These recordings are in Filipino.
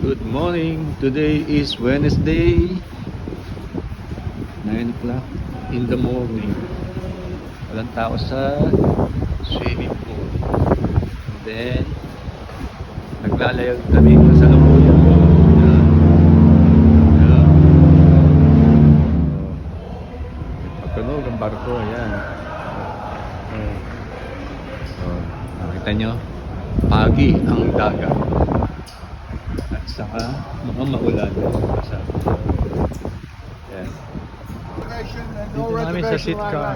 Good morning. Today is Wednesday, 9 o'clock in the morning. Walang tao sa swimming pool. And then, naglalayag kami sa Labuyan. Pagkanog ang barko, ayan. Nakita nyo? Pagi ang dagat. At saka mga maulan. Ayan. Dito namin sa Sitka.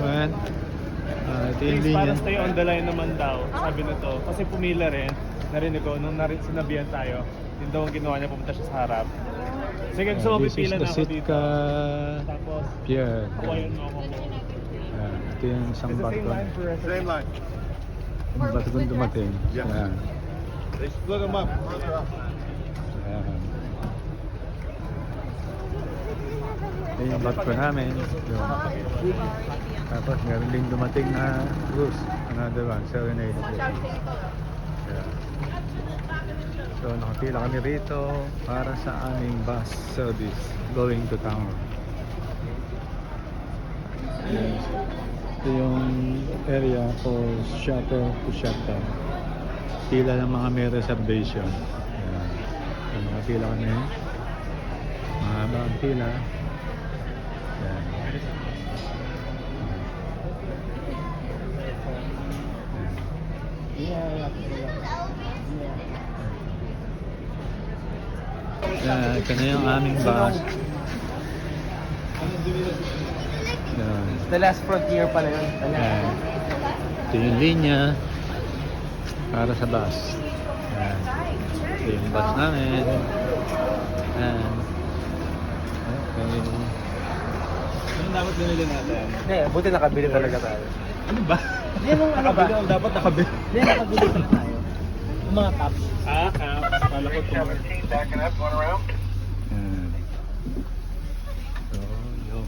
Ayan. Ito yung Please, para linya. stay on the line naman daw, sabi na to. Kasi pumila rin, narinig ko, nung sinabihan tayo, yun daw ang ginawa niya, pumunta siya sa harap. Sige, gusto mo, This is pipila the na ako dito. Sitka Tapos, Pier. kawayan mo ako. Ito yung isang It's the same barko. line for us. Same line. Yung barko dumating. Yeah. Ayan. Look them up. Ayan. Ito yung barko namin. Yun. Tapos meron din dumating na cruise. Another one, Serenade. Ayan. So nakapila kami rito para sa aming bus service going to town. Yes. Ito yung area for shuttle to shuttle. Pila ng mga may reservation. Ayan. So nakapila kami. Mahaba ang pila. Ayan. Ito na yung aming bus. Ayan. The last frontier pala yun. Ayan. Ito yung linya para sa bus. Ayan. Ito yung bus namin. Ayan. Okay. Ano dapat binili natin? Hindi, buti nakabili talaga tayo. Ano ba? Hindi mo ano ba? Nakabili, dapat nakabili. Hindi, nakabili talaga tayo. Yung mga cups. Caps. Kala ko ito. Ayan. So, yun.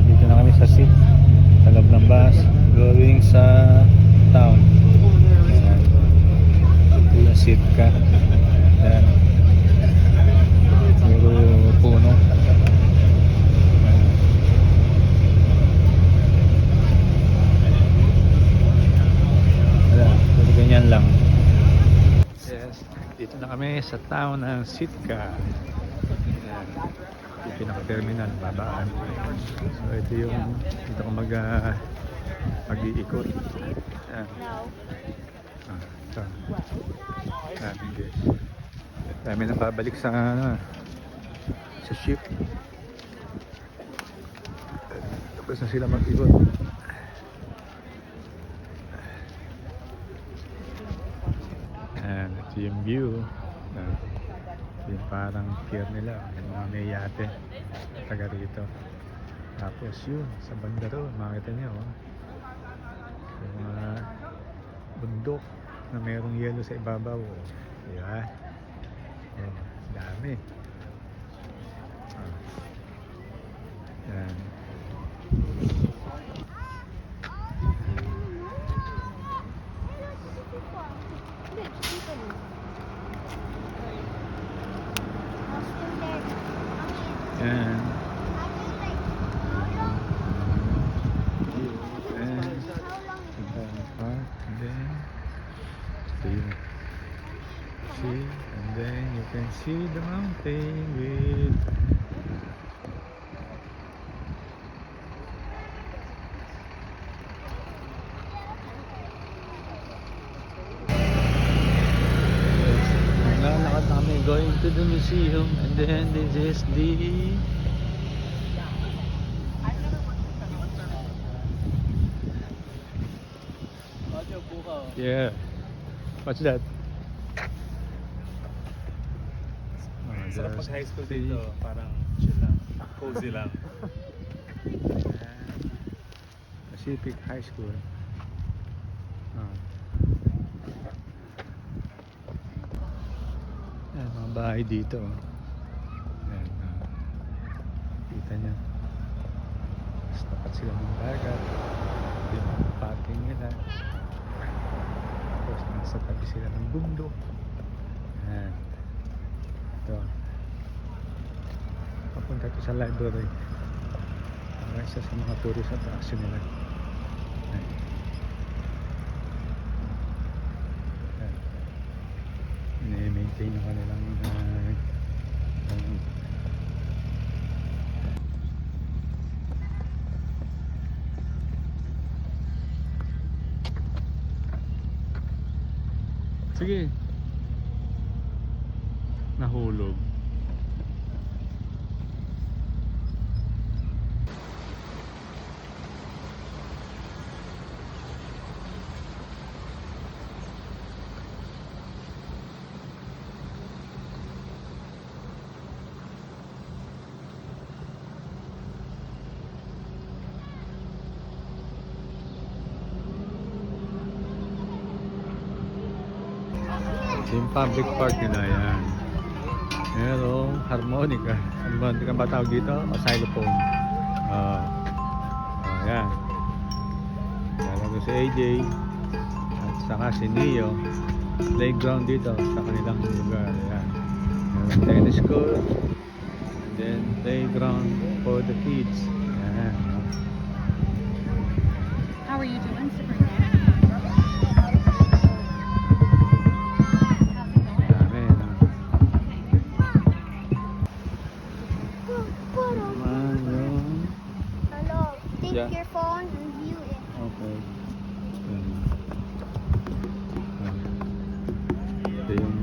Dito na kami sa seat. Sa loob ng bus. Going sa town. Ayan. Ito yung seat ka. Ayan. Puro puno. Ayan. Puro ganyan lang. Yes. Dito na kami sa town ng Sitka. Ayan. Yung pinaka-terminal, babaan. So ito yung dito ko mag-iikot. Ayan. Ito. Ayan, hindi. Dami na babalik sa ship. Tapos na sila mag-ikot. Ayan, ito yung view. Ito yung parang pier nila. Yung mga may yate. Taga rito. Tapos yun, sa banda roon, makita niyo. Yung mga bundok na mayroong yelo sa ibabaw. Diba? Oh, dami. Yan. Yan. See, and then you can see the mountain with naglalakad na kami going to the museum, and then this is the yeah, what's that? Sarap pag high school dito, parang chill lang. Cozy lang. Pacific High School. Ayan, mga bahay dito. Ayan, kita nyo. Mas tapat sila ng dagat. Yung parking nila. Tapos ng nasa tabi sila ng bundok. Ayan. Ito. Papunta ito sa library. Para isa sa mga tourist attraction nila. Ayan. Ayan. Ini-maintain yung kanilang sige. Nahulog. Yung public park nila yan. Merong harmonica. Harmonica ba tawag dito? O xylophone. Yan. Lalago si AJ at saka si Neo. Playground dito sa kanilang lugar. Yan. Merong tennis court. And then playground for the kids. Yan. How are you doing, Sabrina? Dami. Hello. Take Yeah. your phone and view it. Okay. Ito yung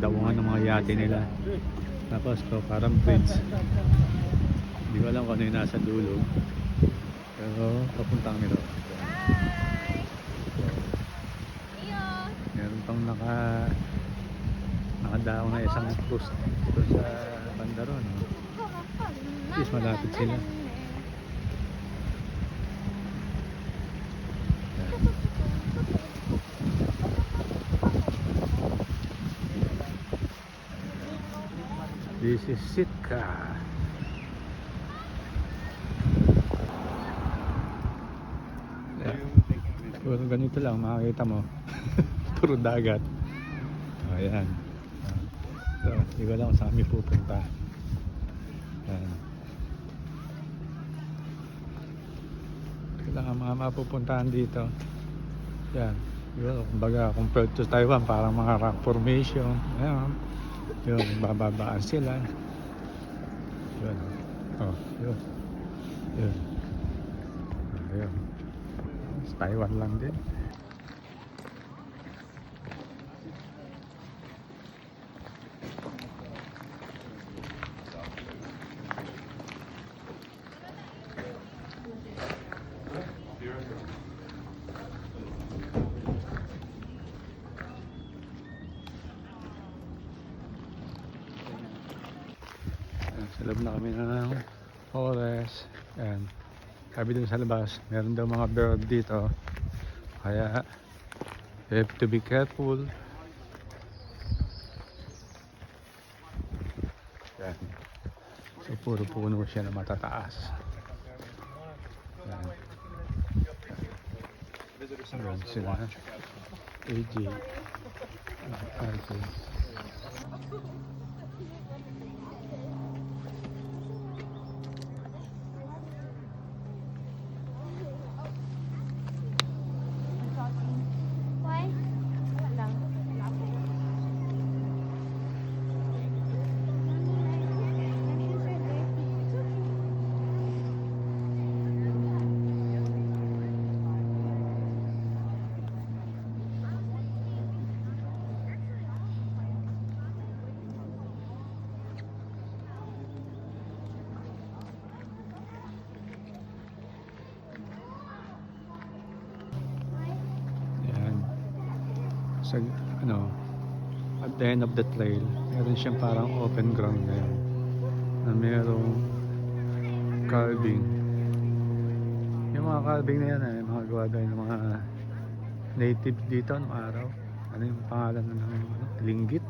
dawangan ng mga yate nila. Tapos to parang bridge. Hindi ko alam kung ano yung nasa dulo. Pero papunta kami doon. Meron pang nakadaong na isang cruise doon sa banda ron. At least malapit sila. This is Sitka. Puro ganito lang makikita mo. Puro dagat. Ayan. So, hindi ko lang kung saan kami pupunta. Ayan. Kailangan mga mapupuntahan dito. Ayan. Yun, kumbaga compared to Taiwan parang mga rock formation. Ayan. Yun, bababaan sila. Yun. Oh, yun. Yun. Ayun. Sa Taiwan lang din. Sa loob na kami ng forest. Ayan. Sabi dun sa labas, meron daw mga bird dito. Kaya, you have to be careful. Ayan. So, puro puno siya na matataas. Ayan. Ayan sila. AJ. RJ. Why? Ayan. Sa, at the end of the trail, meron siyang parang open ground ngayon. Na merong carving. Yung mga carving na yan, mga gawa daw ng mga native dito ng araw. Ano yung pangalan ng linggit.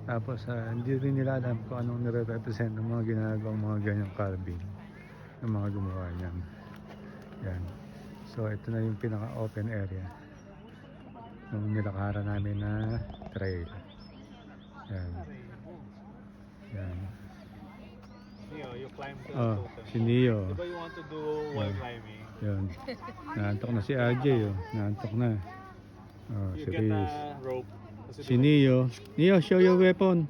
Tapos hindi rin nila alam kung anong nire-represent ng mga ginagawang mga ganyang carving ng mga gumawa niyan. Yan. So ito na yung pinaka-open area. nung nilakaran namin na trail. Yan. Yan. Neo, you climbed the Oh, totem. si Neo. Diba you want to do wall climbing? Yun. Naantok na si RJ. Oh. Naantok na. Oh, You si get Riz. a rope. Kasi Si Neo. Neo, show your weapon.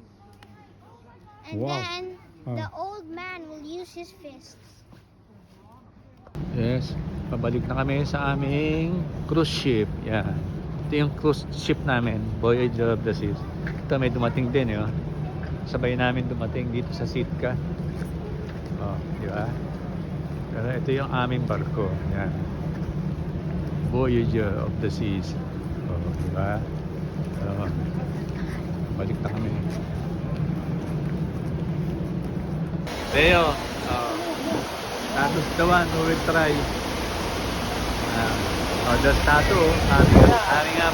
And Wow. then Oh. the old man will use his fists. Yes. Pabalik na kami sa aming cruise ship. Yan. Ito yung cruise ship namin. Voyager of the Seas. Ito may dumating din. Yun. Sabay namin dumating dito sa Sitka. Oh, di ba? Pero ito yung aming barko. Yan. Voyager of the Seas. Oh, di ba? So, balik na kami. Leo, status the one who will try. The tattoo, hanging up.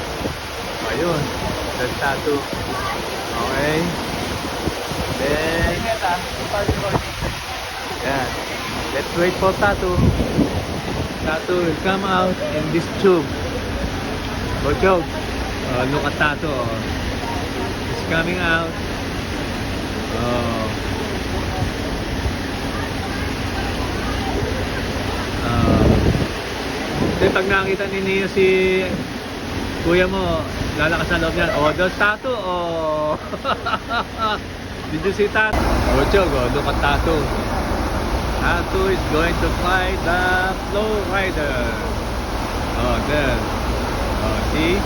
Ayun, the tattoo. Okay. Then, yan. Let's wait for tattoo. Tattoo will come out in this tube. Bochog. Look at tattoo. It's coming out. Kasi pag nakita ni Neo si kuya mo, lalakas na loob niyan. Oh, there's tattoo. Oh. Did you see tattoo? Oh, Chog, oh, look at tattoo. Tattoo is going to fight the flow rider. Oh, there. Oh, see?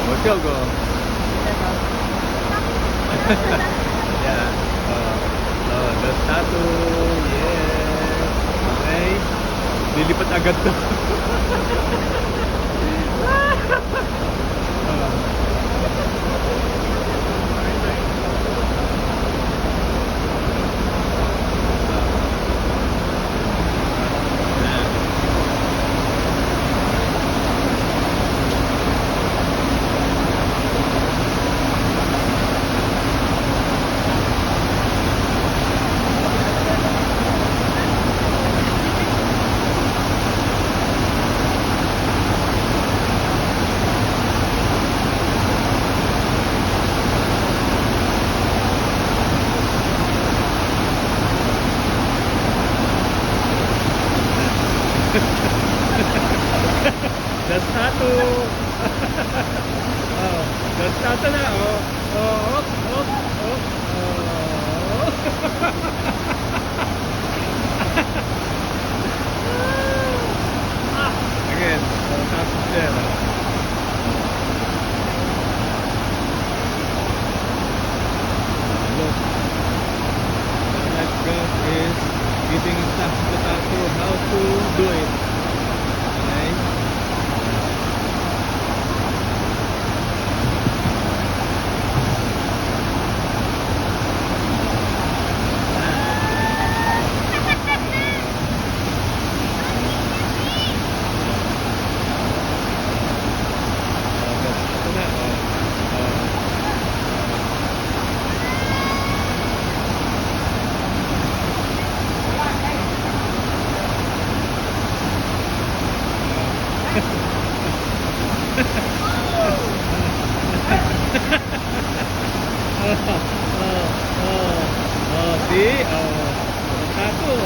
Oh, Chog, oh. Yeah. Oh, there's tattoo. Yeah. Okay. Lilipat agad to. That's tattoo. Oh, that's tattoo na. Again, tattoo there. Look. The lifeguard is giving instructions to tattoo how to do it. Okay. See? Tattoo.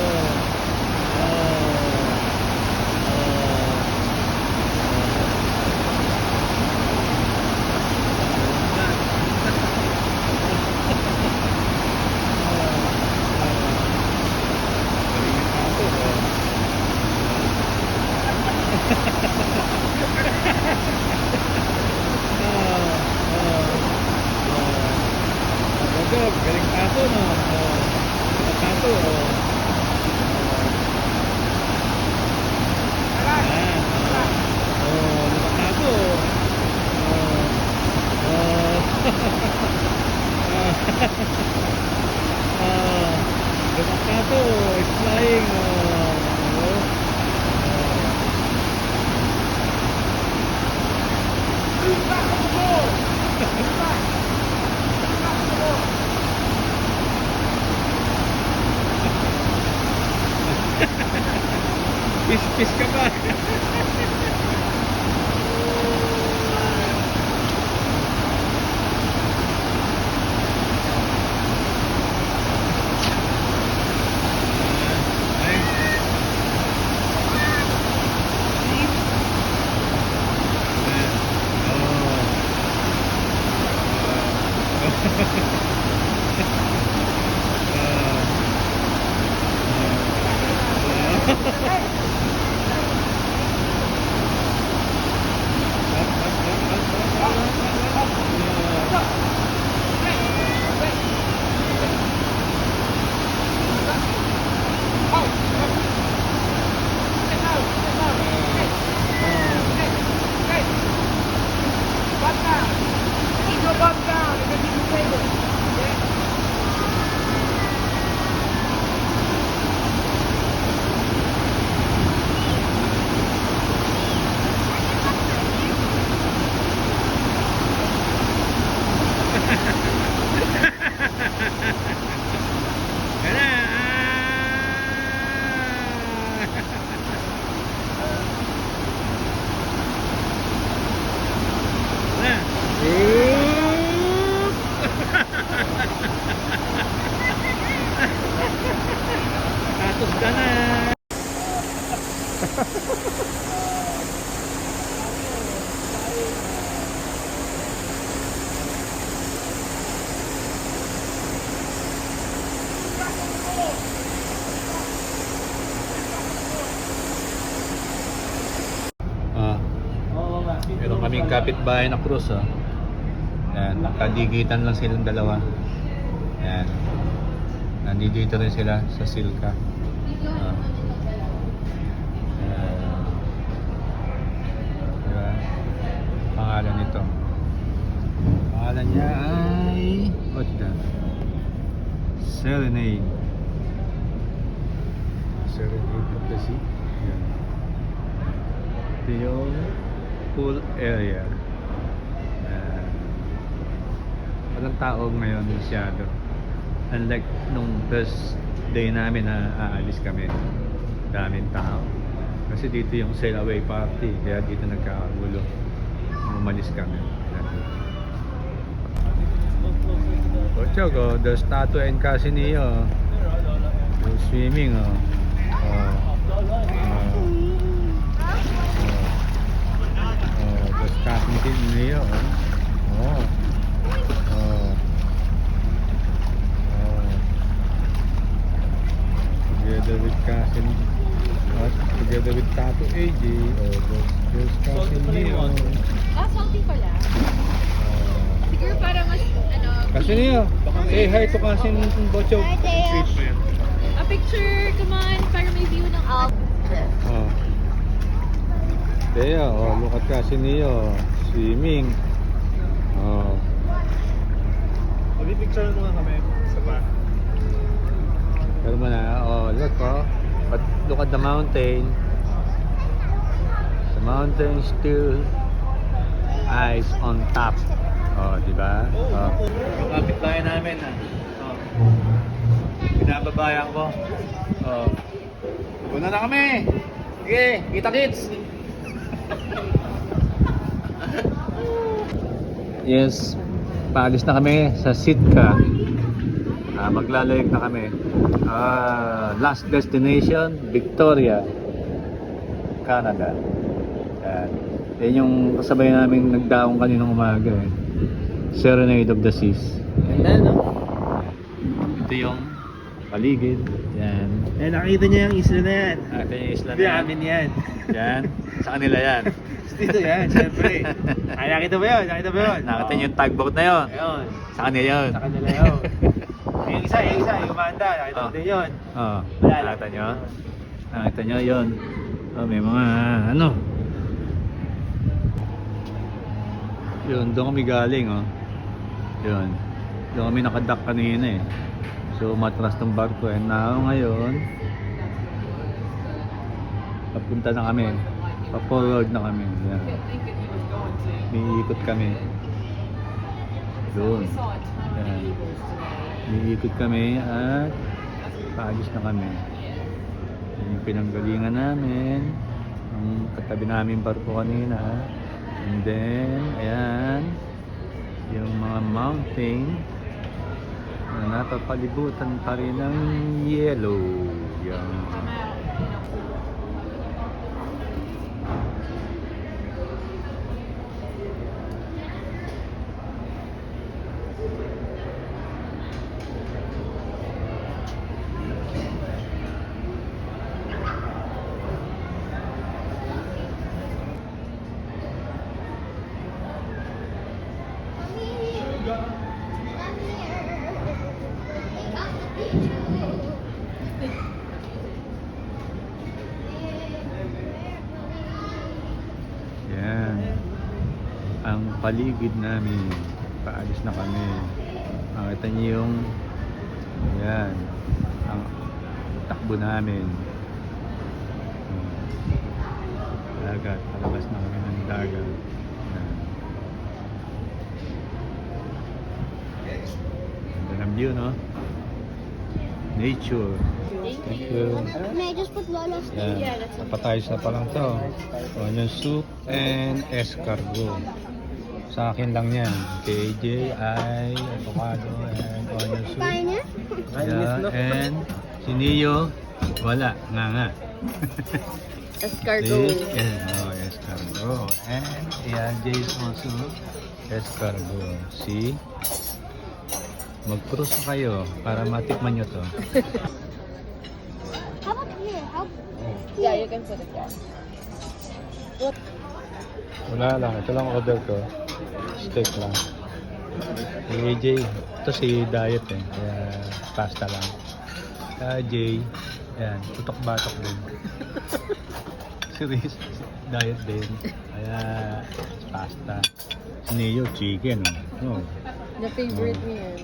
Galing tato, no? Tato, Meron kaming kapitbahay na cruise, oh. Yan, kadigitan lang silang dalawa. Yan. Nandito rin sila sa Silka. Diba? Pangalan nito. Pangalan niya ay... What's that? Serenade. Serenade of the Sea. Yan. Ito yung pool area. Walang tao ngayon masyado. Unlike nung first day namin na aalis kami. Daming tao. Kasi dito yung sail away party. Kaya dito nagkakagulo. Umalis kami. Ocho ko, the statue and Casinillo. Yung swimming, oh. The statue and Casinillo, oh. Together with Cousin, together with Tato AJ, there's Cousin Neo. Salty pala. Siguro para mas, Cousin Neo, say hi to Cousin Bocho. Hi, Teo. a picture, come on, para may view ng out. Oh. Teo, look at Cousin Neo, swimming. Oh. Picture mo nga kami. Isa pa. Pero mo na, look, but look at the mountain. The mountain still eyes on top. Di ba? Kapit tayo namin, binababayan ko. Una na kami. Sige, kita kits. Yes, paalis na kami sa Sitka. Maglalayag na kami. Last destination, Victoria, Canada. Yan yung kasabay namin nagdaong kaninang umaga, eh. Serenade of the Seas. Ganda, no? Ito yung paligid. Yan. Nakita niya yung isla na yan. Ito yung isla na Hindi yan. amin yan. Yan. Sa kanila yan. Dito yan, syempre. Ay, nakita mo yun? Nakita mo yun? Nakita niyo yung tugboat na yun. Ayun. Sa kanila yun. Sa kanila yun. Yung isa, yung umanda. Nakita mo din yun. Wala lang. Nakita nyo? Nakita nyo yun. May mga ano. Yun, doon kami galing, Yun. Doon kami nakadock kanina, eh. So, matras ng barko. And now, ngayon, papunta na kami. Pa-forward na kami. Yan. Iikot kami. Doon. Yan. Iikot kami at paalis na kami. Yan yung pinanggalingan namin. Ang katabi namin barko kanina. And then, ayan. Yung mga mountain na napapalibutan pa rin ng yellow. Yan. Yan. Ang paligid namin. Paalis na kami. Makita niyo yung yan. Ang takbo namin. Dagat. Palabas na kami ng dagat. Yan. Ganda ng view, no? Nature. Thank you. May I just put Lola's thing? Yan. Napatayos na pa lang to. Onion soup and escargot. Sa akin lang yan. KJ ay avocado and onion soup. Kain niya? Yeah, and si Neo, wala. Nga. Escargot. Escargot. And AJ is also escargot. See? Mag-cruise kayo para matikman nyo to. How about here? Yeah, you can put it there. Wala lang. Ito lang order ko. Steak lang. Si AJ, ito si diet eh. Kaya pasta lang. Jay, ayan, tutok-batok din. Si Riz, diet din. Kaya pasta. Si Neo, chicken. Oh. The favorite niya yan.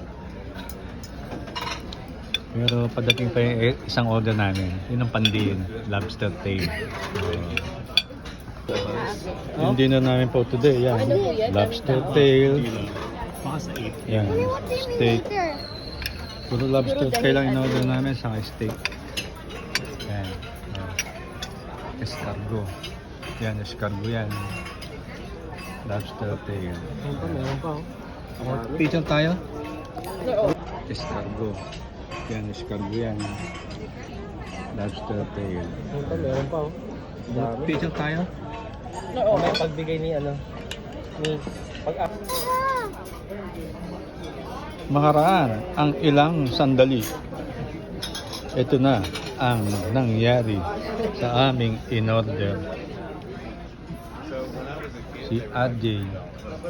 Pero pagdating pa yung isang order namin, yun ang pandiin, lobster tail. Yung dinner namin po today, yan. Ano po yan? Lobster tail. Baka sa 8. Yan, What do you mean steak. later? Puro lobster Siguro tail lang dahil in-order namin, saka steak. Yan. Escargot. Yan, escargot yan. Lobster tail. Meron pa, Picture tayo? Oo. Escargot. Yan, escargot yan. Lobster tail. Meron pa, Picture tayo? Oo. May pagbigay ni Makaraan ang ilang sandali. Ito na ang nangyari sa aming in-order. Si RJ,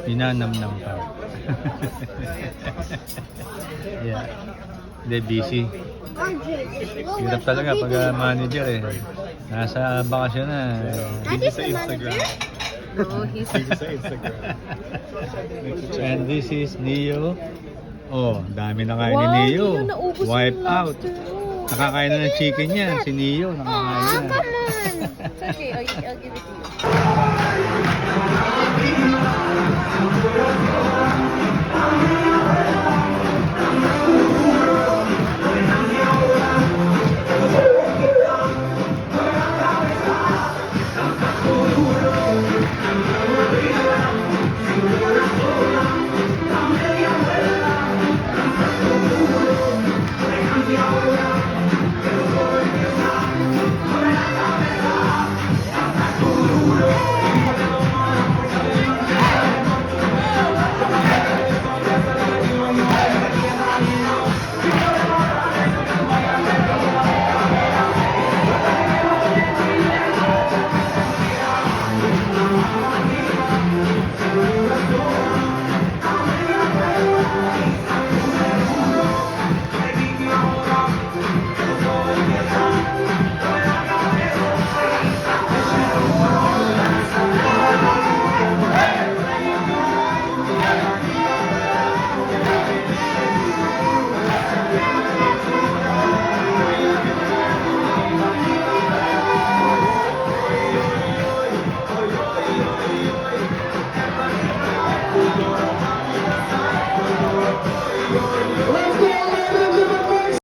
ninanamnam pa. Yeah. Hindi, busy. Hirap talaga pag manager eh. Nasa bakasyon na. That is the manager? Oo, he's Sa Instagram. And this is Neo. Oh, dami na kain ni Wow, Neo. Neo, naubos Wipe yung out. lobster mo. Nakakain na ng chicken niya. Si Neo, nakakain Aw, na. come on. It's okay, I'll give it to you.